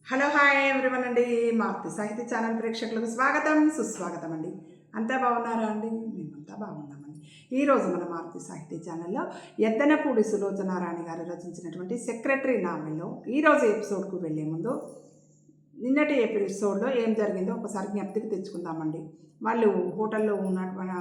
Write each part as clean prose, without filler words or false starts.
Hello hi everyone అండి. మారుతి సాహిత్య channel ప్రేక్షకులకు స్వాగతం సుస్వాగతం అండి. అంతా బాగున్నారా అండి? మేమంతా బాగున్నామండి. ఈరోజు మన మారుతి సాహిత్య ఛానల్లో ఎద్దనపూడి సులోచనారాణి గారు రచించినటువంటి సెక్రటరీ నావెల్లో ఈరోజు ఎపిసోడ్కు వెళ్ళే ముందు నిన్నటి ఎపిసోడ్లో ఏం జరిగిందో ఒకసారి జ్ఞప్తికి తెచ్చుకుందామండి. వాళ్ళు హోటల్లో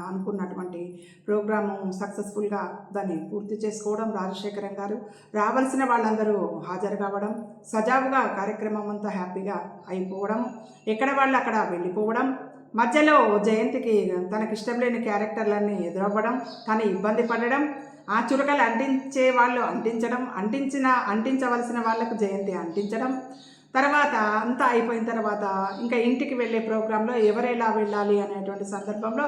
అనుకున్నటువంటి ప్రోగ్రాము సక్సెస్ఫుల్గా దాన్ని పూర్తి చేసుకోవడం, రాజశేఖరం గారు రావాల్సిన వాళ్ళందరూ హాజరు కావడం, సజావుగా కార్యక్రమం అంతా హ్యాపీగా అయిపోవడం, ఎక్కడ వాళ్ళు అక్కడ వెళ్ళిపోవడం, మధ్యలో జయంతికి తనకిష్టం లేని క్యారెక్టర్లన్నీ ఎదురవ్వడం, తను ఇబ్బంది పడడం, ఆ చురకలు అంటించే వాళ్ళు అంటించవలసిన వాళ్ళకు జయంతి అంటించడం, తర్వాత అంతా అయిపోయిన తర్వాత ఇంకా ఇంటికి వెళ్ళే ప్రోగ్రాంలో ఎవరు ఎలా వెళ్ళాలి అనేటువంటి సందర్భంలో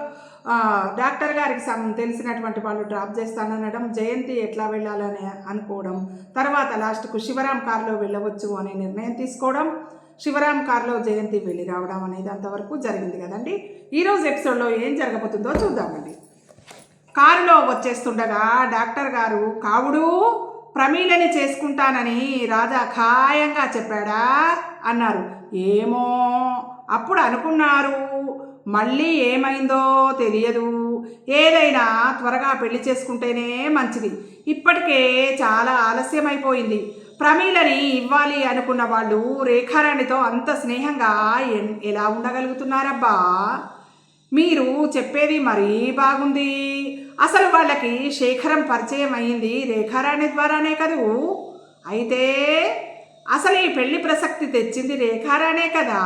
డాక్టర్ గారికి తెలిసినటువంటి వాళ్ళు డ్రాప్ చేస్తాననడం, జయంతి ఎట్లా వెళ్ళాలని అనుకోవడం, తర్వాత లాస్ట్కు శివరాం కారులో వెళ్ళవచ్చు అనే నిర్ణయం తీసుకోవడం, శివరాం కారులో జయంతి వెళ్ళి రావడం అనేది అంతవరకు జరిగింది కదండి. ఈరోజు ఎపిసోడ్లో ఏం జరగబోతుందో చూద్దామండి. కారులో వచ్చేస్తుండగా డాక్టర్ గారు కావుడు ప్రమీలని చేసుకుంటానని రాజా ఖాయంగా చెప్పాడా అన్నారు. ఏమో అప్పుడు అనుకున్నారు, మళ్ళీ ఏమైందో తెలియదు. ఏదైనా త్వరగా పెళ్లి చేసుకుంటేనే మంచిది. ఇప్పటికే చాలా ఆలస్యమైపోయింది. ప్రమీలని ఇవ్వాలి అనుకున్న వాళ్ళు రేఖారాణితో అంత స్నేహంగా ఎలా ఉండగలుగుతున్నారబ్బా? మీరు చెప్పేది మరీ బాగుంది. అసలు వాళ్ళకి శేఖరం పరిచయం అయింది రేఖారాణి ద్వారానే కదూ. అయితే అసలు ఈ పెళ్లి ప్రసక్తి తెచ్చింది రేఖారాణే కదా.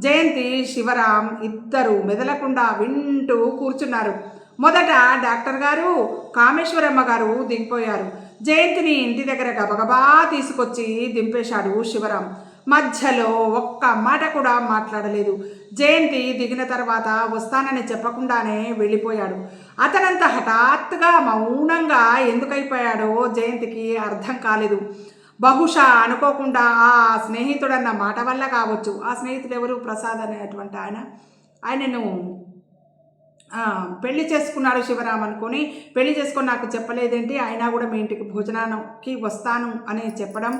జయంతి శివరాం ఇద్దరు మెదలకుండా వింటూ కూర్చున్నారు. మొదట డాక్టర్ గారు, కామేశ్వరమ్మ గారు దిగిపోయారు. జయంతిని ఇంటి దగ్గర గబగబా తీసుకొచ్చి దింపేశాడు శివరాం. మధ్యలో ఒక్క మాట కూడా మాట్లాడలేదు. జయంతి దిగిన తర్వాత వస్తానని చెప్పకుండానే వెళ్ళిపోయాడు. అతనంత హఠాత్తుగా మౌనంగా ఎందుకైపోయాడో జయంతికి అర్థం కాలేదు. బహుశా అనుకోకుండా ఆ స్నేహితుడన్న మాట వల్ల కావచ్చు. ఆ స్నేహితుడు ఎవరు? ప్రసాద్ అనేటువంటి ఆయనను పెళ్లి చేసుకున్నాడు శివరాం అనుకొని, పెళ్లి చేసుకొని నాకు చెప్పలేదేంటి, అయినా కూడా మీ ఇంటికి భోజనానికి వస్తాను అని చెప్పడం,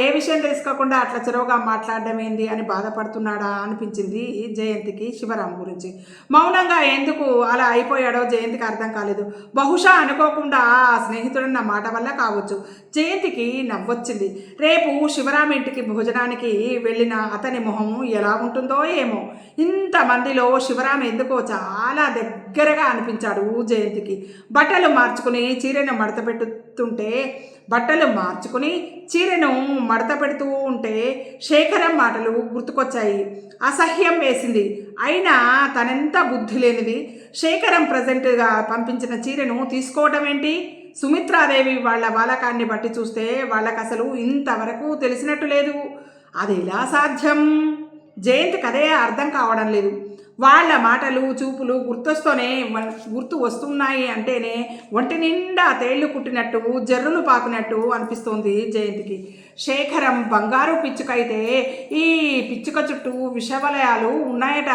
ఏ విషయం తెలుసుకోకుండా అట్లా చెరువుగా మాట్లాడడం ఏంది అని బాధపడుతున్నాడా అనిపించింది జయంతికి శివరాం గురించి. మౌనంగా ఎందుకు అలా అయిపోయాడో జయంతికి అర్థం కాలేదు. బహుశా అనుకోకుండా ఆ స్నేహితుడన్న మాట వల్ల కావచ్చు. జయంతికి నవ్వొచ్చింది. రేపు శివరాం ఇంటికి భోజనానికి వెళ్ళిన అతని మొహం ఎలా ఉంటుందో ఏమో. ఇంతమందిలో శివరాం ఎందుకో చాలా దగ్గరగా అనిపించాడు జయంతికి. బట్టలు మార్చుకుని చీరను మడత పెడుతూ ఉంటే శేఖరం మాటలు గుర్తుకొచ్చాయి. అసహ్యం వేసింది. అయినా తనెంత బుద్ధి లేనిది. శేఖరం ప్రజెంట్గా పంపించిన చీరను తీసుకోవడం ఏంటి? సుమిత్రాదేవి వాళ్ళ వాలకాన్ని బట్టి చూస్తే వాళ్ళకి అసలు ఇంతవరకు తెలిసినట్టు లేదు. అది ఎలా సాధ్యం? జయంతికి అదే అర్థం కావడం లేదు. వాళ్ళ మాటలు చూపులు గుర్తు వస్తున్నాయి అంటేనే ఒంటి నిండా తేళ్లు కుట్టినట్టు జర్రులు పాకునట్టు అనిపిస్తోంది జయంతికి. శేఖరం బంగారు పిచ్చుకైతే ఈ పిచ్చుక చుట్టూ విషవలయాలు ఉన్నాయట.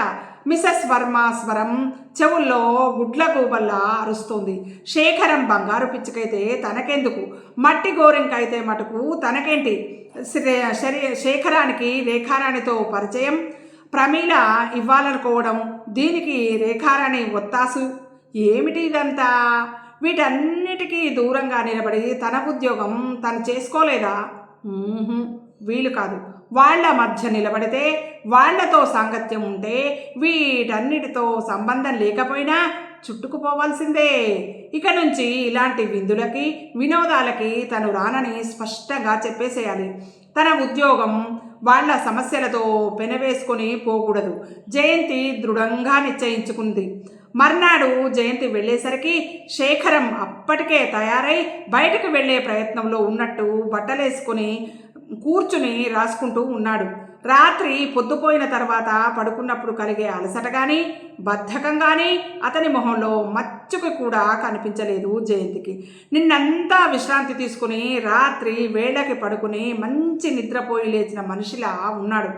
మిసెస్ వర్మ స్వరం చెవుల్లో గుడ్ల గూబల్లా అరుస్తోంది. శేఖరం బంగారు పిచ్చుకైతే తనకెందుకు, మట్టి గోరింకైతే మటుకు తనకేంటి? శేఖరానికి రేఖారాణితో పరిచయం, ప్రమీల ఇవ్వాలనుకోవడం, దీనికి రేఖారాణి ఒత్తాసు. ఏమిటి ఇదంతా? వీటన్నిటికీ దూరంగా నిలబడి తన ఉద్యోగం తను చేసుకోలేదా? వీలు కాదు. వాళ్ల మధ్య నిలబడితే, వాళ్లతో సాంగత్యం ఉంటే, వీటన్నిటితో సంబంధం లేకపోయినా చుట్టుకుపోవాల్సిందే. ఇక నుంచి ఇలాంటి విందులకి వినోదాలకి తను రానని స్పష్టంగా చెప్పేసేయాలి. తన ఉద్యోగం వాళ్ళ సమస్యలతో పెనవేసుకొని పోకూడదు. జయంతి దృఢంగా నిశ్చయించుకుంది. మర్నాడు జయంతి వెళ్ళేసరికి శేఖరం అప్పటికే తయారై బయటకు వెళ్ళే ప్రయత్నంలో ఉన్నట్టు బట్టలేసుకొని కూర్చుని రాసుకుంటూ ఉన్నాడు. రాత్రి పొద్దుపోయిన తర్వాత పడుకున్నప్పుడు కలిగే అలసట కానీ బద్ధకం కానీ అతని మొహంలో మచ్చుకు కూడా కనిపించలేదు జయంతికి. నిన్నంతా విశ్రాంతి తీసుకుని రాత్రి వేళకి పడుకుని మంచి నిద్రపోయి లేచిన మనిషిలా ఉన్నాడు.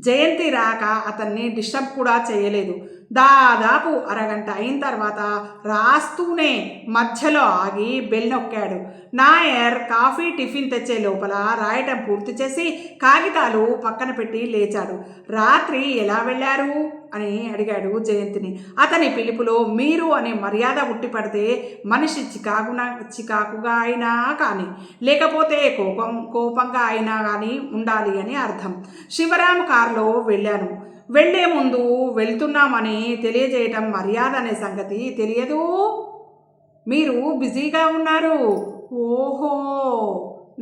జయంతి రాక అతన్ని డిస్టర్బ్ కూడా చేయలేదు. దాదాపు అరగంట అయిన తర్వాత రాస్తూనే మధ్యలో ఆగి బెల్ నొక్కాడు. నాయర్ కాఫీ టిఫిన్ తెచ్చే లోపల రాయటం పూర్తి చేసి కాగితాలు పక్కన పెట్టి లేచాడు. రాత్రి ఎలా వెళ్ళారు అని అడిగాడు జయంతిని. అతని పిలుపులో మీరు అనే మర్యాద ఉట్టిపడితే మనిషి చికాకుగా అయినా కానీ, లేకపోతే కోపంగా అయినా కానీ ఉండాలి అని అర్థం. శివరాం కారులో వెళ్ళాను. వెళ్లే ముందు వెళ్తున్నామని తెలియజేయటం మర్యాద అనే సంగతి తెలియదు. మీరు బిజీగా ఉన్నారు. ఓహో,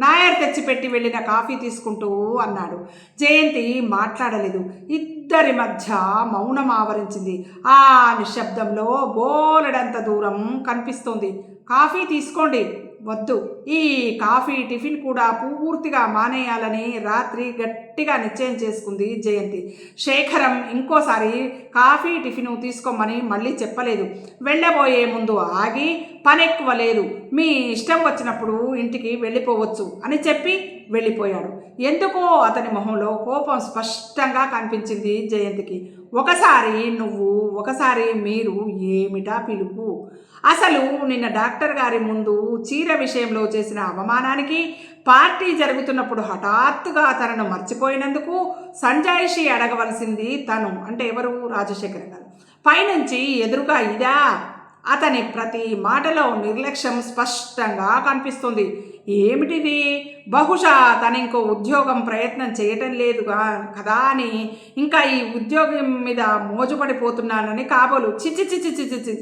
నాయర్ తెచ్చిపెట్టి వెళ్ళిన కాఫీ తీసుకుంటూ అన్నాడు. జయంతి మాట్లాడలేదు. ఇద్దరి మధ్య మౌనం ఆవరించింది. ఆ నిశ్శబ్దంలో బోలెడంత దూరం కనిపిస్తోంది. కాఫీ తీసుకోండి. వద్దు, ఈ కాఫీ టిఫిన్ కూడా పూర్తిగా మానేయాలని రాత్రి గట్టిగా నిశ్చయం చేసుకుంది జయంతి. శేఖరం ఇంకోసారి కాఫీ టిఫిన్ తీసుకోమని మళ్ళీ చెప్పలేదు. వెళ్ళబోయే ముందు ఆగి పనెక్కువ లేదు, మీ ఇష్టం వచ్చినప్పుడు ఇంటికి వెళ్ళిపోవచ్చు అని చెప్పి వెళ్ళిపోయాడు. ఎందుకో అతని మొహంలో కోపం స్పష్టంగా కనిపించింది జయంతికి. ఒకసారి నువ్వు, ఒకసారి మీరు, ఏమిటా పిలుపు? అసలు నిన్న డాక్టర్ గారి ముందు చీర విషయంలో చేసిన అవమానానికి, పార్టీ జరుగుతున్నప్పుడు హఠాత్తుగా తనను మర్చిపోయినందుకు సంజాయిషి అడగవలసింది తను, అంటే ఎవరు? రాజశేఖర్ గారు. పైనుంచి ఎదురుగా ఇదా? అతని ప్రతి మాటలో నిర్లక్ష్యం స్పష్టంగా కనిపిస్తుంది. ఏమిటిది? బహుశా తను ఇంకో ఉద్యోగం ప్రయత్నం చేయటం లేదు కదా అని, ఇంకా ఈ ఉద్యోగం మీద మోజుపడిపోతున్నానని కాబోలు. చిచి,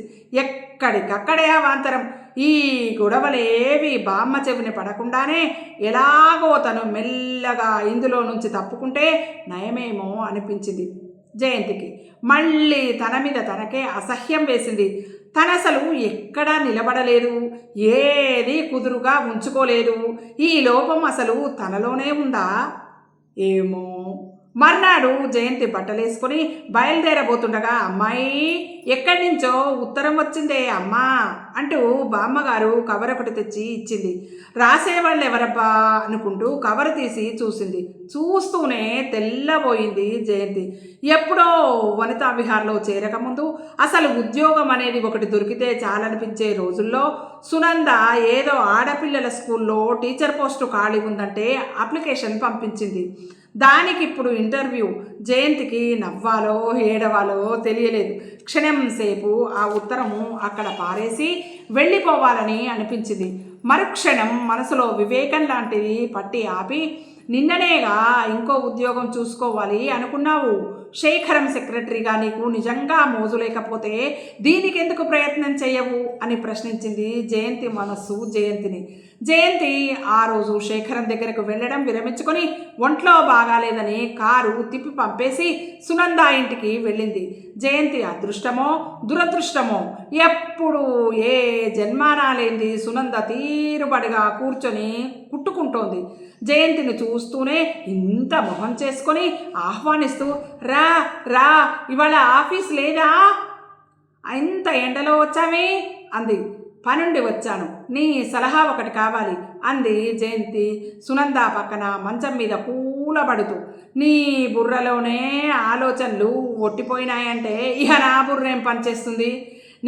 ఎక్కడికక్కడే అవాంతరం. ఈ గొడవలేవి బామ్మ చెవిని పడకుండానే ఎలాగో తను మెల్లగా ఇందులో నుంచి తప్పుకుంటే నయమేమో అనిపించింది జయంతికి. మళ్ళీ తన మీద తనకే అసహ్యం వేసింది. తనసలు ఎక్కడా నిలబడలేదు, ఏది కుదురుగా ఉంచుకోలేదు. ఈ లోపం అసలు తనలోనే ఉందా ఏమో. మర్నాడు జయంతి బట్టలేసుకొని బయలుదేరబోతుండగా, అమ్మాయి, ఎక్కడి నుంచో ఉత్తరం వచ్చిందే అమ్మా అంటూ బామ్మగారు కవర్ ఒకటి తెచ్చి ఇచ్చింది. రాసేవాళ్ళు ఎవరబ్బా అనుకుంటూ కవర్ తీసి చూసింది. చూస్తూనే తెల్లబోయింది జయంతి. ఎప్పుడో వనితా విహార్లో చేరకముందు అసలు ఉద్యోగం అనేది ఒకటి దొరికితే చాలనిపించే రోజుల్లో సునంద ఏదో ఆడపిల్లల స్కూల్లో టీచర్ పోస్టు ఖాళీ ఉందంటే అప్లికేషన్ పంపించింది. దానికి ఇప్పుడు ఇంటర్వ్యూ. జయంతికి నవ్వాలో ఏడవాలో తెలియలేదు. క్షణం సేపు ఆ ఉత్తరము అక్కడ పారేసి వెళ్ళిపోవాలని అనిపించింది. మరుక్షణం మనసులో వివేకం లాంటిది పట్టి ఆపి, నిన్ననేగా ఇంకో ఉద్యోగం చూసుకోవాలి అనుకున్నావు. శేఖరం సెక్రటరీగా నీకు నిజంగా మోజు లేకపోతే దీనికి ఎందుకు ప్రయత్నం చేయవు అని ప్రశ్నించింది జయంతి మనస్సు జయంతిని. జయంతి ఆ రోజు శేఖరం దగ్గరకు వెళ్ళడం విరమించుకొని ఒంట్లో బాగాలేదని కారు తిప్పి పంపేసి సునంద ఇంటికి వెళ్ళింది. జయంతి అదృష్టమో దురదృష్టమో ఎప్పుడు ఏ జన్మానాలేంది సునంద తీరుబడిగా కూర్చొని కుట్టుకుంటోంది. జయంతిని చూస్తూనే ఇంత మొహం చేసుకొని ఆహ్వానిస్తూ, రా రా, ఇవాళ ఆఫీస్ లేదా? ఇంత ఎండలో వచ్చావే అంది. పనుండి వచ్చాను, నీ సలహా ఒకటి కావాలి అంది జయంతి సునంద పక్కన మంచం మీద కూలబడుతూ. నీ బుర్రలోనే ఆలోచనలు ఒట్టిపోయినాయంటే ఇక నా బుర్రేం పనిచేస్తుంది?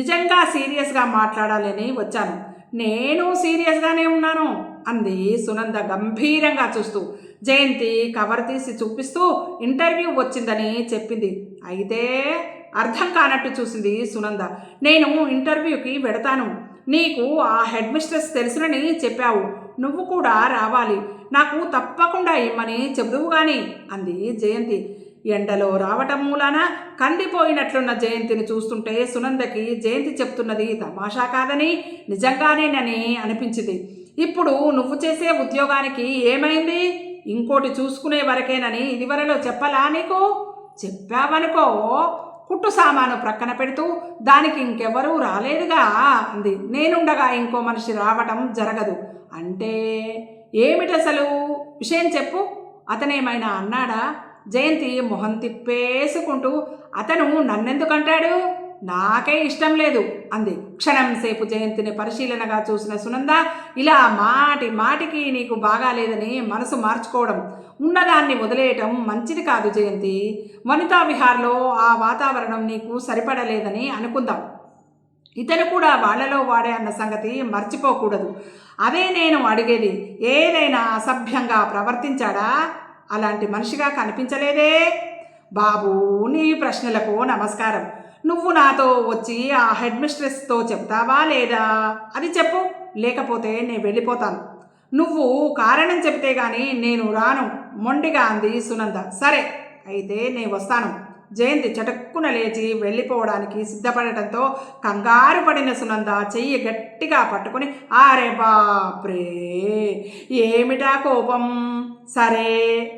నిజంగా సీరియస్గా మాట్లాడాలని వచ్చాను. నేను సీరియస్గానే ఉన్నాను అంది సునంద గంభీరంగా చూస్తూ. జయంతి కవర్ తీసి చూపిస్తూ ఇంటర్వ్యూ వచ్చిందని చెప్పింది. అయితే అర్థం కానట్టు చూసింది సునంద. నేను ఇంటర్వ్యూకి వెడతాను. నీకు ఆ హెడ్ మిస్ట్రెస్ తెలుసునని చెప్పావు, నువ్వు కూడా రావాలి, నాకు తప్పకుండా ఇమ్మని చెబుదువు గాని అంది జయంతి. ఎండలో రావటం మూలాన కందిపోయినట్లున్న జయంతిని చూస్తుంటే సునందకి జయంతి చెప్తున్నది తమాషా కాదని నిజంగానేనని అనిపించింది. ఇప్పుడు నువ్వు చేసే ఉద్యోగానికి ఏమైంది? ఇంకోటి చూసుకునే వరకేనని ఇదివరలో చెప్పలా నీకు? చెప్పావనుకో, కుట్టు సామాను ప్రక్కన పెడుతూ దానికి ఇంకెవరూ రాలేదుగా అంది. నేనుండగా ఇంకో మనిషి రావటం జరగదు అంటే ఏమిటసలు? విషయం చెప్పు. అతనేమైనా అన్నాడా? జయంతి మొహం తిప్పేసుకుంటూ, అతను నన్నెందుకంటాడు? నాకే ఇష్టం లేదు అంది. క్షణం సేపు జయంతిని పరిశీలనగా చూసిన సునంద, ఇలా మాటి మాటికి నీకు బాగాలేదని మనసు మార్చుకోవడం, ఉన్నదాన్ని వదిలేయటం మంచిది కాదు జయంతి. వనితా విహార్లో ఆ వాతావరణం నీకు సరిపడలేదని అనుకుందాం. ఇతను కూడా వాళ్ళలో వాడే అన్న సంగతి మర్చిపోకూడదు. అదే నేను అడిగేది. ఏదైనా అసభ్యంగా ప్రవర్తించాడా? అలాంటి మనిషిగా కనిపించలేదే. బాబు, నీ ప్రశ్నలకు నమస్కారం. నువ్వు నాతో వచ్చి ఆ హెడ్ మిస్ట్రెస్తో చెప్తావా లేదా? అది చెప్పు, లేకపోతే నేను వెళ్ళిపోతాను. నువ్వు కారణం చెబితే గాని నేను రాను, మొండిగా అంది సునంద. సరే అయితే నేను వస్తాను. జయంతి చటుక్కున లేచి వెళ్ళిపోవడానికి సిద్ధపడటంతో కంగారు పడిన సునంద చెయ్యి గట్టిగా పట్టుకుని, ఆరే బాప్రే, ఏమిటా కోపం? సరే,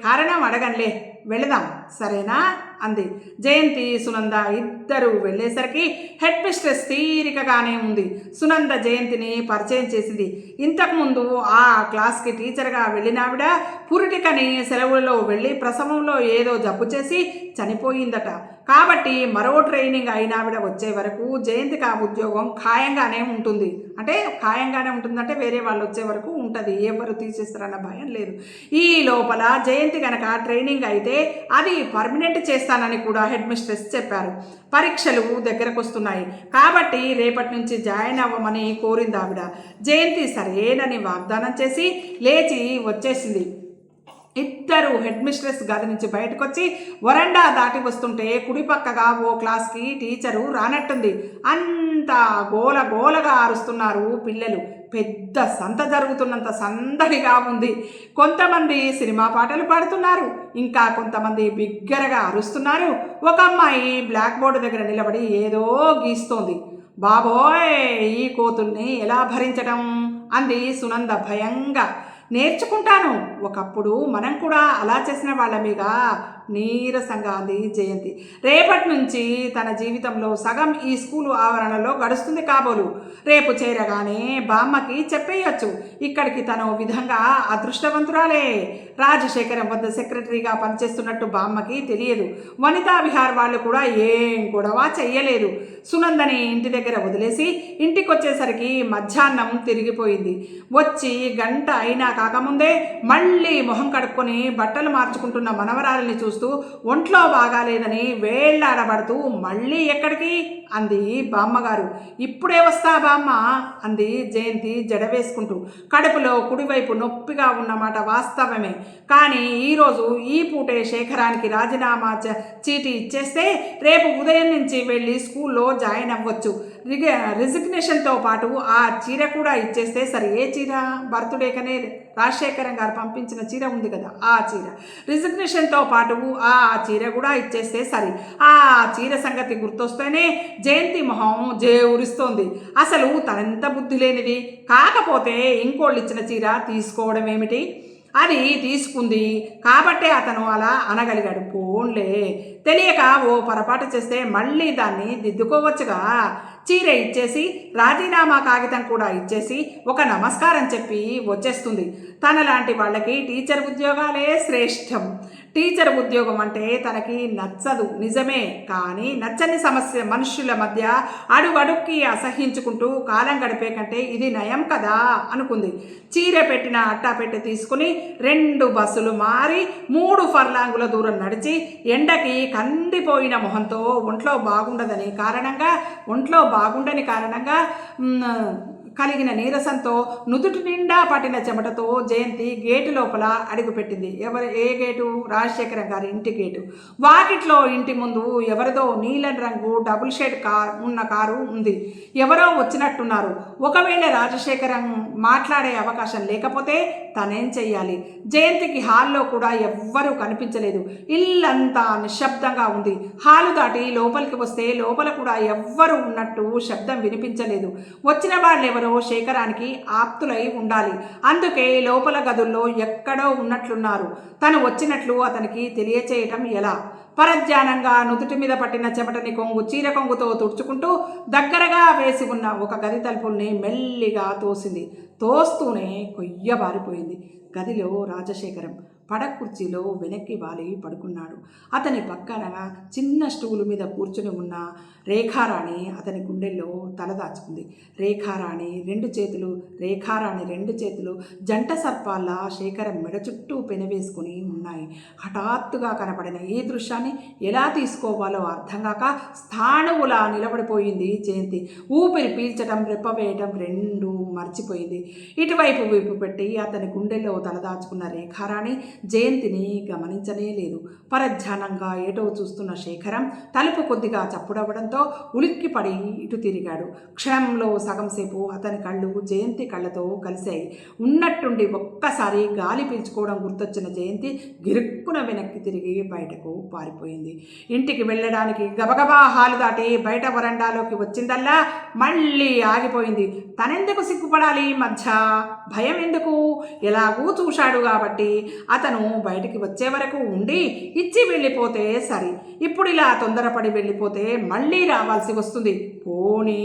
కారణం అడగనులే, వెళదాం సరేనా అంది. జయంతి సునంద ఇద్దరు వెళ్ళేసరికి హెడ్ మిస్ట్రెస్ తీరికగానే ఉంది. సునంద జయంతిని పరిచయం చేసింది. ఇంతకుముందు ఆ క్లాస్కి టీచర్గా వెళ్ళినావిడ పురిటికని సెలవులలో వెళ్ళి ప్రసవంలో ఏదో జబ్బు చేసి చనిపోయిందట. కాబట్టి మరో ట్రైనింగ్ అయినావిడ వచ్చే వరకు జయంతికి ఆ ఉద్యోగం ఖాయంగానే ఉంటుంది. ఖాయంగానే ఉంటుందంటే వేరే వాళ్ళు వచ్చే వరకు ఉంటుంది, ఎవరు తీసేస్తారన్న భయం లేదు. ఈ లోపల జయంతి కనుక ట్రైనింగ్ అయితే అది పర్మనెంట్ చేస్తానని కూడా హెడ్ మిస్ట్రెస్ చెప్పారు. పరీక్షలు దగ్గరకు వస్తున్నాయి కాబట్టి రేపటి నుంచి జాయిన్ అవ్వమని కోరింది ఆవిడ. జయంతి సరేనని వాగ్దానం చేసి లేచి వచ్చేసింది. ఇద్దరు హెడ్ మిస్ట్రెస్ గది నుంచి బయటకు వచ్చి వరండా దాటి వస్తుంటే కుడిపక్కగా ఓ క్లాస్కి టీచరు రానట్టుంది. అంతా గోల గోలగా అరుస్తున్నారు పిల్లలు. పెద్ద సంత జరుగుతున్నంత సందడిగా ఉంది. కొంతమంది సినిమా పాటలు పాడుతున్నారు, ఇంకా కొంతమంది బిగ్గరగా అరుస్తున్నారు. ఒక అమ్మాయి బ్లాక్ బోర్డు దగ్గర నిలబడి ఏదో గీస్తోంది. బాబోయ్, ఈ కోతుల్ని ఎలా భరించడం అంది సునంద భయంగా. నేర్చుకుంటాను, ఒకప్పుడు మనం కూడా అలా చేసిన వాళ్ళమేగా నీరసంగా అంది జయంతి. రేపటి నుంచి తన జీవితంలో సగం ఈ స్కూలు ఆవరణలో గడుస్తుంది కాబోలు. రేపు చేరగానే బామ్మకి చెప్పేయచ్చు. ఇక్కడికి తను విధంగా అదృష్టవంతురాలే. రాజశేఖరం వద్ద సెక్రటరీగా పనిచేస్తున్నట్టు బామ్మకి తెలియదు. వనితా విహార్ వాళ్ళు కూడా ఏం గొడవ చెయ్యలేదు. సునందని ఇంటి దగ్గర వదిలేసి ఇంటికి వచ్చేసరికి మధ్యాహ్నం తిరిగిపోయింది. వచ్చి గంట అయినా కాకముందే మళ్ళీ మొహం కడుక్కొని బట్టలు మార్చుకుంటున్న మనవరాలిని చూస్తూ ఒంట్లో బాగాలేదని వేళ్లాడబడుతూ మళ్ళీ ఎక్కడికి అంది బామ్మగారు. ఇప్పుడే వస్తా బామ్మ అంది జయంతి జడ వేసుకుంటూ. కడుపులో కుడివైపు నొప్పిగా ఉన్నమాట వాస్తవమే, కానీ ఈరోజు ఈ పూటే శేఖరానికి రాజీనామా చీటీ ఇచ్చేస్తే రేపు ఉదయం నుంచి వెళ్ళి స్కూల్లో జాయిన్ అవ్వచ్చు. రిజిగ్నేషన్తో పాటు ఆ చీర కూడా ఇచ్చేస్తే సరే. ఏ చీర? బర్త్డేకనే రాజశేఖరం గారు పంపించిన చీర ఉంది కదా, ఆ చీర. రిజిగ్నేషన్తో పాటు ఆ చీర కూడా ఇచ్చేస్తే సరే. ఆ చీర సంగతి గుర్తొస్తేనే జయంతి మొహం జేవురిస్తోంది. అసలు తనంత బుద్ధి లేనిది. కాకపోతే ఇంకోళ్ళు ఇచ్చిన చీర తీసుకోవడం ఏమిటి? అది తీసుకుంది కాబట్టే అతను అలా అనగలిగాడు. పోన్లే, తెలియక ఓ పొరపాటు చేస్తే మళ్ళీ దాన్ని దిద్దుకోవచ్చుగా. చీర ఇచ్చేసి రాజీనామా కాగితం కూడా ఇచ్చేసి ఒక నమస్కారం చెప్పి వచ్చేస్తుంది. తనలాంటి వాళ్ళకి టీచర్ ఉద్యోగాలే శ్రేష్టం. టీచర్ ఉద్యోగం అంటే తనకి నచ్చదు నిజమే, కానీ నచ్చని సమస్య మనుషుల మధ్య అడుగడుక్కి అసహించుకుంటూ కాలం గడిపే కంటే ఇది నయం కదా అనుకుంది. చీర పెట్టిన అట్టా పెట్టి తీసుకుని 2 బస్సులు మారి 3 ఫర్లాంగుల దూరం నడిచి ఎండకి కందిపోయిన మొహంతో ఒంట్లో బాగుండని కారణంగా కలిగిన నీరసంతో నుదుటి నిండా పట్టిన చెమటతో జయంతి గేటు లోపల అడుగుపెట్టింది. ఏ గేటు? రాజశేఖరం గారి ఇంటి గేటు. వాకిట్లో ఇంటి ముందు ఎవరిదో నీలం రంగు డబుల్ షేడ్ ఉన్న కారు ఉంది. ఎవరో వచ్చినట్టున్నారు. ఒకవేళ రాజశేఖరం మాట్లాడే అవకాశం లేకపోతే తనేం చెయ్యాలి? జయంతికి హాల్లో కూడా ఎవ్వరూ కనిపించలేదు. ఇల్లంతా నిశ్శబ్దంగా ఉంది. హాలు దాటి లోపలికి వస్తే లోపల కూడా ఎవ్వరూ ఉన్నట్టు శబ్దం వినిపించలేదు. వచ్చిన వాళ్ళెవరో శేఖరానికి ఆప్తులై ఉండాలి. అందుకే లోపల గదుల్లో ఎక్కడో ఉన్నట్లున్నారు. తను వచ్చినట్లు అతనికి తెలియచేయటం ఎలా? పరధ్యానంగా నుదుటి మీద పట్టిన చెమటని చీర కొంగుతో తుడుచుకుంటూ దగ్గరగా వేసి ఉన్న ఒక గది తలుపుల్ని మెల్లిగా తోసింది. తోస్తూనే కొయ్యబారిపోయింది. గదిలో రాజశేఖరం పడక కుర్చీలో వెనక్కి వాలి పడుకున్నాడు. అతని పక్కన చిన్న స్టూలు మీద కూర్చుని ఉన్న రేఖారాణి అతని గుండెల్లో తలదాచుకుంది. రేఖారాణి రెండు చేతులు జంట సర్పాల్లా శేఖరం మెడ చుట్టూ పెనవేసుకుని ఉన్నాయి. హఠాత్తుగా కనపడిన ఈ దృశ్యాన్ని ఎలా తీసుకోవాలో అర్థం కాక స్థాణువులా నిలబడిపోయింది జయంతి. ఊపిరి పీల్చడం రెప్పవేయటం రెండూ మర్చిపోయింది. ఇటువైపు వైపు పెట్టి అతని గుండెల్లో తలదాచుకున్న రేఖారాణి జయంతిని గమనించనే లేదు. పరధ్యానంగా ఏటో చూస్తున్న శేఖరం తలుపు కొద్దిగా చప్పుడవ్వడంతో ఉలిక్కిపడి ఇటు తిరిగాడు. క్షణంలో సగం సేపు అతని కళ్ళు జయంతి కళ్ళతో కలిశాయి. ఉన్నట్టుండి ఒక్కసారి గాలి పీల్చుకోవడం గుర్తొచ్చిన జయంతి గిరుక్కున వెనక్కి తిరిగి బయటకు పారిపోయింది. ఇంటికి వెళ్ళడానికి గబగబా హాలు దాటి బయట వరండాలోకి వచ్చిందల్లా మళ్ళీ ఆగిపోయింది. తనెందుకు సిగ్గుపడాలి? మధ్య భయం ఎందుకు? ఎలాగూ చూశాడు కాబట్టి అతను బయటికి వచ్చే వరకు ఉండి ఇచ్చి వెళ్ళిపోతే సరి. ఇప్పుడు ఇలా తొందరపడి వెళ్ళిపోతే మళ్ళీ రావాల్సి వస్తుంది. పోనీ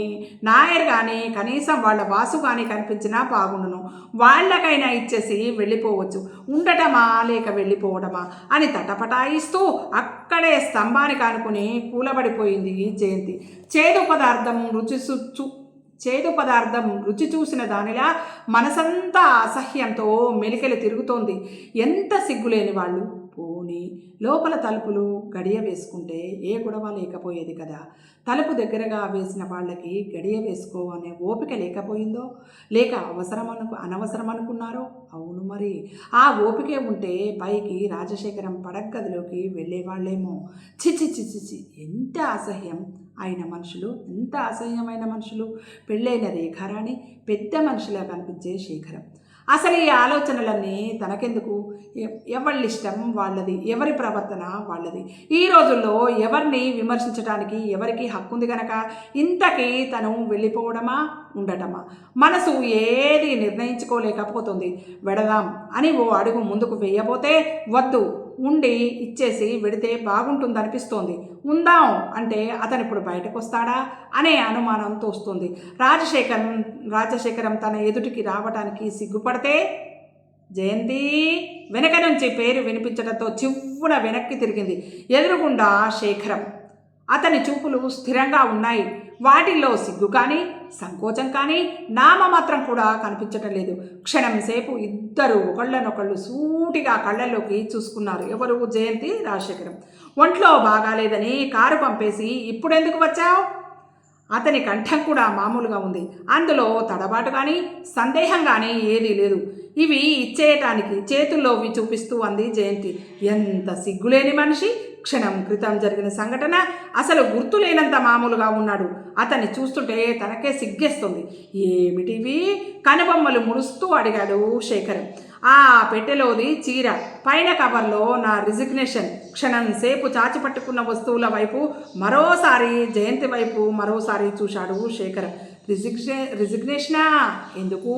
నాయర్ కానీ కనీసం వాళ్ళ వాసు కానీ కనిపించినా బాగుండును. వాళ్ళకైనా ఇచ్చేసి వెళ్ళిపోవచ్చు. ఉండటమా లేక వెళ్ళిపోవడమా అని తటపటాయిస్తూ అక్కడే స్తంభానికి ఆనుకుని కూలబడిపోయింది జయంతి. చేదు పదార్థం రుచి చూసిన దానిలా మనసంతా అసహ్యంతో మెలికలు తిరుగుతోంది. ఎంత సిగ్గులేని వాళ్ళు! పోనీ లోపల తలుపులు గడియ వేసుకుంటే ఏ గొడవ లేకపోయేది కదా. తలుపు దగ్గరగా వేసిన వాళ్ళకి గడియ వేసుకో అనే ఓపిక లేకపోయిందో, లేక అనవసరం అనుకున్నారో? అవును మరి, ఆ ఓపికే ఉంటే పైకి రాజశేఖరం పడగదిలోకి వెళ్ళేవాళ్ళేమో. చిచి ఎంత అసహ్యం అయిన మనుషులు, ఎంత అసహ్యమైన మనుషులు! పెళ్ళైన రేఖారాణి పెద్ద మనిషిలా కనిపించే శేఖరం. అసలు ఈ ఆలోచనలన్నీ తనకెందుకు? ఎవళ్ళిష్టం వాళ్ళది, ఎవరి ప్రవర్తన వాళ్ళది. ఈ రోజుల్లో ఎవరిని విమర్శించడానికి ఎవరికి హక్కుంది గనక ఇంతకీ తను వెళ్ళిపోవడమా ఉండటమా? మనసు ఏది నిర్ణయించుకోలేకపోతుంది. వెడదాం అని ఓ అడుగు ముందుకు వేయబోతే వద్దు, ఉండి ఇచ్చేసి వెడితే బాగుంటుందనిపిస్తోంది. ఉందాం అంటే అతను ఇప్పుడు బయటకు వస్తాడా అనే అనుమానం తోస్తుంది. రాజశేఖరం తన ఎదుటికి రావడానికి సిగ్గుపడితే జయంతి వెనక నుంచి పేరు వినిపించడంతో చివ్వున వెనక్కి తిరిగింది. ఎదురుగుండా శేఖరం. అతని చూపులు స్థిరంగా ఉన్నాయి. వాటిల్లో సిగ్గు కానీ సంకోచం కానీ నామమాత్రం కూడా కనిపించటం లేదు. క్షణం సేపు ఇద్దరు ఒకళ్ళనొకళ్ళు సూటిగా కళ్ళల్లోకి చూసుకున్నారు. ఎవరు? జయంతి, రాజశేఖరం. ఒంట్లో బాగాలేదని కారు పంపేసి ఇప్పుడెందుకు వచ్చావు? అతని కంఠం కూడా మామూలుగా ఉంది. అందులో తడబాటు కానీ సందేహం కానీ ఏదీ లేదు. ఇవి ఇచ్చేయటానికి చేతుల్లోవి చూపిస్తూ అంది జయంతి. ఎంత సిగ్గులేని మనిషి! క్షణం క్రితం జరిగిన సంఘటన అసలు గుర్తులేనంత మామూలుగా ఉన్నాడు. అతన్ని చూస్తుంటే తనకే సిగ్గేస్తుంది. ఏమిటివి? కనుబొమ్మలు ముడుస్తూ అడిగాడు శేఖరం. ఆ పెట్టెలోది చీర, పైన కవర్లో నా రిజిగ్నేషన్. క్షణం సేపు చాచిపట్టుకున్న వస్తువుల వైపు మరోసారి, జయంతి వైపు మరోసారి చూశాడు శేఖరం. రిజిగ్నేషనా? ఎందుకు?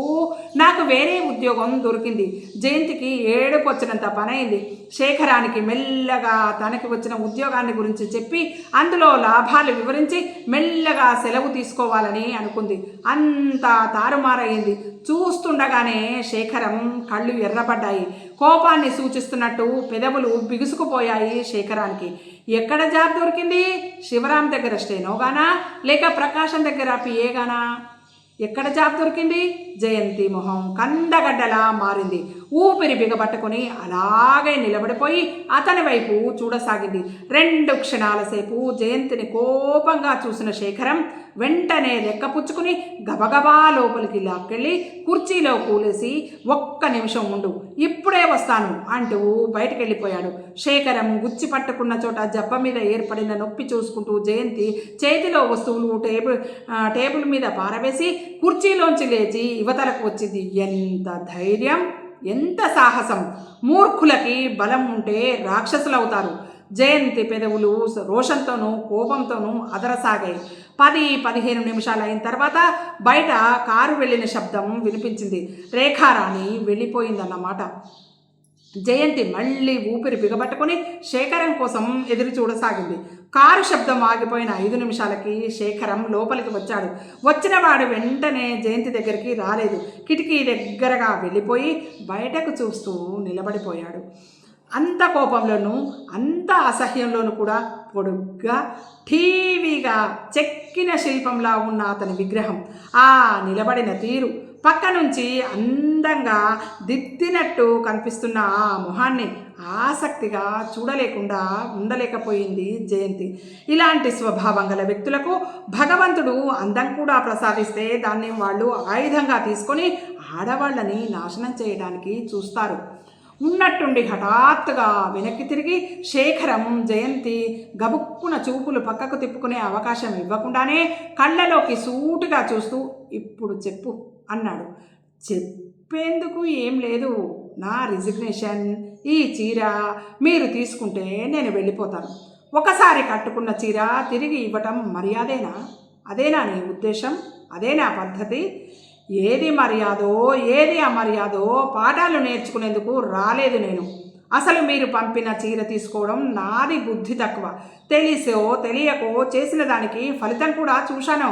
నాకు వేరే ఉద్యోగం దొరికింది. జయంతికి ఏడుపు వచ్చినంత పనైంది. శేఖరానికి మెల్లగా తనకి వచ్చిన ఉద్యోగాన్ని గురించి చెప్పి అందులో లాభాలు వివరించి మెల్లగా సెలవు తీసుకోవాలని అనుకుంది. అంతా తారుమారైంది. చూస్తుండగానే శేఖరం కళ్ళు ఎర్రబడ్డాయి. కోపాన్ని సూచిస్తున్నట్టు పెదవులు బిగుసుకుపోయాయి శేఖరానికి. ఎక్కడ జాబ్ దొరికింది? శివరాం దగ్గర స్టెనోగానా లేక ప్రకాశం దగ్గర పిఏగానా? ఎక్కడ జాబ్ దొరికింది? జయంతి మొహం కందగడ్డలా మారింది. ఊపిరి బిగబట్టుకుని అలాగే నిలబడిపోయి అతని వైపు చూడసాగింది. 2 క్షణాల సేపు జయంతిని కోపంగా చూసిన శేఖరం వెంటనే రెక్కపుచ్చుకుని గబగబా లోపలికి లాక్కెళ్ళి కుర్చీలో కూలేసి, ఒక్క నిమిషం ఉండు, ఇప్పుడే వస్తాను అంటూ బయటకెళ్ళిపోయాడు. శేఖరం గుచ్చి పట్టుకున్న చోట జబ్బ మీద ఏర్పడిన నొప్పి చూసుకుంటూ జయంతి చేతిలో వస్తువులు టేబుల్ మీద పారవేసి కుర్చీలోంచి లేచి యువతలకు వచ్చింది. ఎంత ధైర్యం, ఎంత సాహసం! మూర్ఖులకి బలం ఉంటే రాక్షసులవుతారు. జయంతి పెదవులు రోషంతోనూ కోపంతోనూ అదరసాగాయి. 10-15 నిమిషాలు అయిన తర్వాత బయట కారు వెళ్ళిన శబ్దం వినిపించింది. రేఖారాణి వెళ్ళిపోయిందన్నమాట. జయంతి మళ్ళీ ఊపిరి బిగబట్టుకుని శేఖరం కోసం ఎదురు చూడసాగింది. కారు శబ్దం ఆగిపోయిన 5 నిమిషాలకి శేఖరం లోపలికి వచ్చాడు. వచ్చినవాడు వెంటనే జయంతి దగ్గరికి రాలేదు. కిటికీ దగ్గరగా వెళ్ళిపోయి బయటకు చూస్తూ నిలబడిపోయాడు. అంత కోపంలోనూ అంత అసహ్యంలోనూ కూడా పొడుగ్గా ఠీవీగా చెక్కిన శిల్పంలా ఉన్న అతని విగ్రహం, ఆ నిలబడిన తీరు, పక్క నుంచి అందంగా దిద్దినట్టు కనిపిస్తున్న ఆ మొహాన్ని ఆసక్తిగా చూడలేకుండా ఉండలేకపోయింది జయంతి. ఇలాంటి స్వభావం గల వ్యక్తులకు భగవంతుడు అందం కూడా ప్రసాదిస్తే దాన్ని వాళ్ళు ఆయుధంగా తీసుకొని ఆడవాళ్ళని నాశనం చేయడానికి చూస్తారు. ఉన్నట్టుండి హఠాత్తుగా వెనక్కి తిరిగి శేఖరం జయంతి గబుక్కున చూపులు పక్కకు తిప్పుకునే అవకాశం ఇవ్వకుండానే కళ్ళలోకి సూటిగా చూస్తూ, ఇప్పుడు చెప్పు అన్నాడు. చెప్పేందుకు ఏం లేదు, నా రిజిగ్నేషన్, ఈ చీర మీరు తీసుకుంటే నేను వెళ్ళిపోతాను. ఒకసారి కట్టుకున్న చీర తిరిగి ఇవ్వటం మర్యాదేనా? అదేనా నీ ఉద్దేశం? అదేనా పద్ధతి? ఏది మర్యాదో ఏది అమర్యాదో పాఠాలు నేర్చుకునేందుకు రాలేదు నేను. అసలు మీరు పంపిన చీర తీసుకోవడం నాది బుద్ధి తక్కువ. తెలిసో తెలియకో చేసిన దానికి ఫలితం కూడా చూశాను.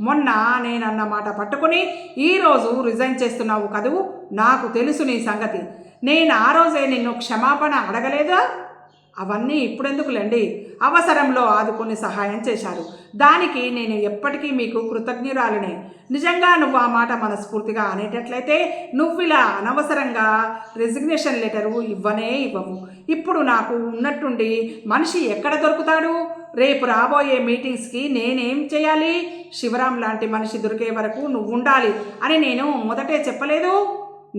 మొన్న నేనన్న మాట పట్టుకుని ఈరోజు రిజైన్ చేస్తున్నావు కదూ, నాకు తెలుసు నీ సంగతి. నేను ఆ రోజే నిన్ను క్షమాపణ అడగలేదా? అవన్నీ ఇప్పుడెందుకులేండి, అవసరంలో ఆదుకొని సహాయం చేశారు. దానికి నేను ఎప్పటికీ మీకు కృతజ్ఞురాలనే. నిజంగా నువ్వు ఆ మాట మనస్ఫూర్తిగా అనేటట్లయితే నువ్విలా అనవసరంగా రెసిగ్నేషన్ లెటరు ఇవ్వనే ఇవ్వవు. ఇప్పుడు నాకు ఉన్నట్టుండి మనిషి ఎక్కడ దొరుకుతాడు? రేపు రాబోయే మీటింగ్స్కి నేనేం చేయాలి? శివరాం లాంటి మనిషి దొరికే వరకు నువ్వు ఉండాలి అని నేను మొదటే చెప్పలేదు?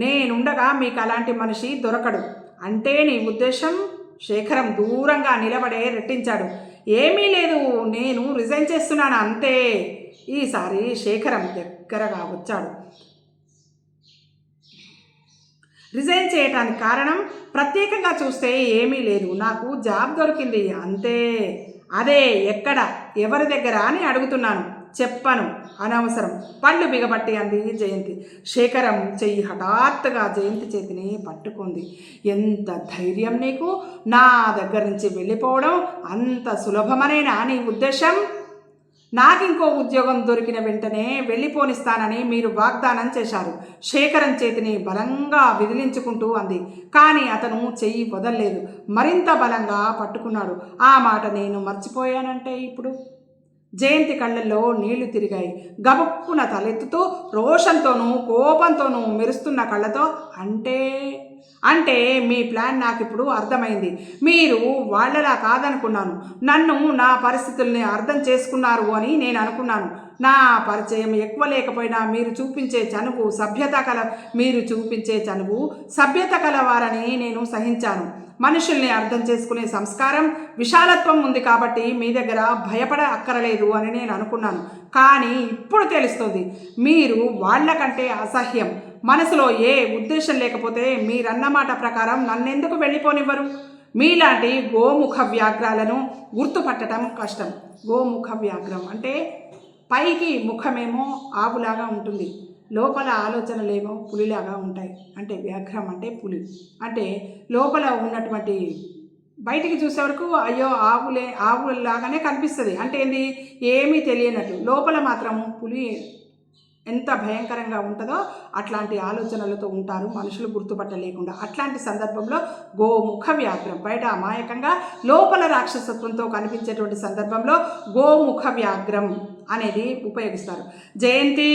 నేనుండగా మీకు అలాంటి మనిషి దొరకడు అంటే నీ ఉద్దేశం? శేఖరం దూరంగా నిలబడే రెట్టించాడు. ఏమీ లేదు, నేను రిజైన్ చేస్తున్నాను అంతే. ఈసారి శేఖరం దగ్గరగా వచ్చాడు. రిజైన్ చేయటానికి కారణం ప్రత్యేకంగా చూస్తే ఏమీ లేదు, నాకు జాబ్ దొరికింది అంతే. అదే ఎక్కడ, ఎవరి దగ్గర అని అడుగుతున్నాను. చెప్పను, అనవసరం, పళ్ళు బిగబట్టి అంది జయంతి. శేఖరం చెయ్యి హఠాత్తుగా జయంతి చేతిని పట్టుకుంది. ఎంత ధైర్యం నీకు? నా దగ్గర నుంచి వెళ్ళిపోవడం అంత సులభమనేనా నీ ఉద్దేశం? నాకింకో ఉద్యోగం దొరికిన వెంటనే వెళ్ళిపోనిస్తానని మీరు వాగ్దానం చేశారు. శేఖరం చేతిని బలంగా విదిలించుకుంటూ అంది. కానీ అతను చెయ్యి వదల్లేదు, మరింత బలంగా పట్టుకున్నాడు. ఆ మాట నేను మర్చిపోయానంటే ఇప్పుడు? జయంతి కళ్ళల్లో నీళ్లు తిరిగాయి. గబుక్కున తలెత్తుతూ రోషంతోనూ కోపంతోనూ మెరుస్తున్న కళ్ళతో అంటే మీ ప్లాన్ నాకు ఇప్పుడు అర్థమైంది. మీరు వాళ్ళలా కాదనుకున్నాను. నన్ను, నా పరిస్థితుల్ని అర్థం చేసుకున్నారు అని నేను అనుకున్నాను. నా పరిచయం ఎక్కువ లేకపోయినా మీరు చూపించే సభ్యత కలవారని నేను సహించాను. మనుషుల్ని అర్థం చేసుకునే సంస్కారం, విశాలత్వం ఉంది కాబట్టి మీ దగ్గర భయపడ అక్కరలేదు అని నేను అనుకున్నాను. కానీ ఇప్పుడు తెలుస్తుంది, మీరు వాళ్ళకంటే అసహ్యం. మనసులో ఏ ఉద్దేశం లేకపోతే మీరన్నమాట ప్రకారం నన్నెందుకు వెళ్ళిపోనివ్వరు? మీలాంటి గోముఖ వ్యాఘ్రాలను గుర్తుపట్టడం కష్టం. గోముఖ వ్యాఘ్రం అంటే పైకి ముఖమేమో ఆవులాగా ఉంటుంది, లోపల ఆలోచనలేమో పులిలాగా ఉంటాయి. అంటే వ్యాఘ్రం అంటే పులి, అంటే లోపల ఉన్నటువంటి బయటికి చూసే వరకు అయ్యో ఆవులాగానే కనిపిస్తుంది. అంటే ఏంది? ఏమీ తెలియనట్టు. లోపల మాత్రం పులి ఎంత భయంకరంగా ఉంటుందో అట్లాంటి ఆలోచనలతో ఉంటారు మనుషులు గుర్తుపట్టలేకుండా. అట్లాంటి సందర్భంలో గోముఖ వ్యాఘ్రం, బయట అమాయకంగా లోపల రాక్షసత్వంతో కనిపించేటువంటి సందర్భంలో గోముఖ వ్యాఘ్రం అనేది ఉపయోగిస్తారు. జయంతి,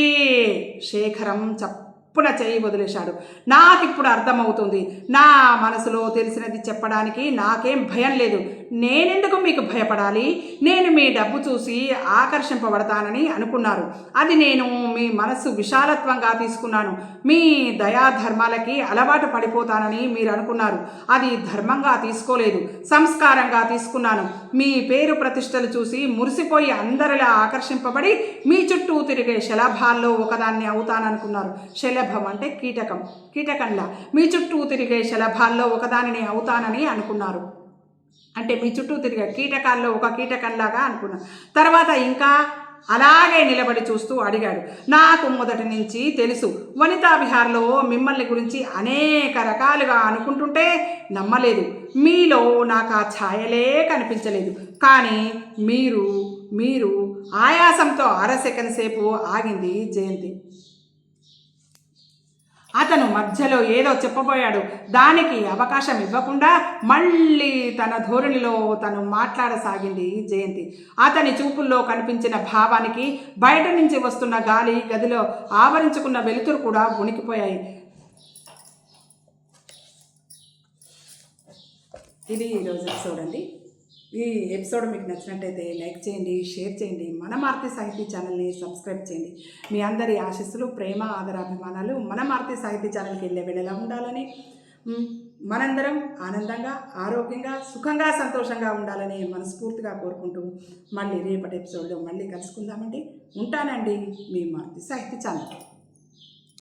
శేఖరం చప్పున చేయి వదిలేశాడు. నాకిప్పుడు అర్థమవుతుంది, నా మనసులో తెలిసినది చెప్పడానికి నాకేం భయం లేదు. నేనెందుకు మీకు భయపడాలి? నేను మీ డబ్బు చూసి ఆకర్షింపబడతానని అనుకున్నారు. అది నేను మీ మనసు విశాలత్వంగా తీసుకున్నాను. మీ దయాధర్మాలకి అలవాటు పడిపోతానని మీరు అనుకున్నారు. అది ధర్మంగా తీసుకోలేదు, సంస్కారంగా తీసుకున్నాను. మీ పేరు ప్రతిష్టలు చూసి మురిసిపోయి అందరిలా ఆకర్షింపబడి మీ చుట్టూ తిరిగే శలభాల్లో ఒకదాన్ని అవుతాననుకున్నారు. శలభం అంటే కీటకంలా మీ చుట్టూ తిరిగే శలభాల్లో ఒకదానిని అవుతానని అనుకున్నారు. అంటే మీ చుట్టూ తిరిగే కీటకాల్లో ఒక కీటకంలాగా అనుకున్నాను. తర్వాత ఇంకా అలాగే నిలబడి చూస్తూ అడిగాడు. నాకు మొదటి నుంచి తెలుసు. వనితా విహార్లో మిమ్మల్ని గురించి అనేక రకాలుగా అనుకుంటుంటే నమ్మలేదు. మీలో నాకు ఆ ఛాయలే కనిపించలేదు. కానీ మీరు ఆయాసంతో సెకండ్ సేపు ఆగింది జయంతి. అతను మధ్యలో ఏదో చెప్పబోయాడు. దానికి అవకాశం ఇవ్వకుండా మళ్ళీ తన ధోరణిలో తను మాట్లాడసాగింది జయంతి. అతని చూపుల్లో కనిపించిన భావానికి బయట నుంచి వస్తున్న గాలి, గదిలో ఆవరించుకున్న వెలుతురు కూడా వణికిపోయాయి. ఇది ఈరోజు ఎపిసోడ్ అండి. ఈ ఎపిసోడ్ మీకు నచ్చినట్టయితే లైక్ చేయండి, షేర్ చేయండి, మన మారుతి సాహితీ ఛానల్ని సబ్స్క్రైబ్ చేయండి. మీ అందరి ఆశీస్సులు, ప్రేమ, ఆదరాభిమానాలు మన మారుతి సాహితీ ఛానల్కి వెళ్ళే వేళలా ఉండాలని, మనందరం ఆనందంగా, ఆరోగ్యంగా, సుఖంగా, సంతోషంగా ఉండాలని మనస్ఫూర్తిగా కోరుకుంటూ మళ్ళీ రేపటి ఎపిసోడ్లో మళ్ళీ కలుసుకుందామండి. ఉంటానండి, మీ మారుతి సాహితీ ఛానల్.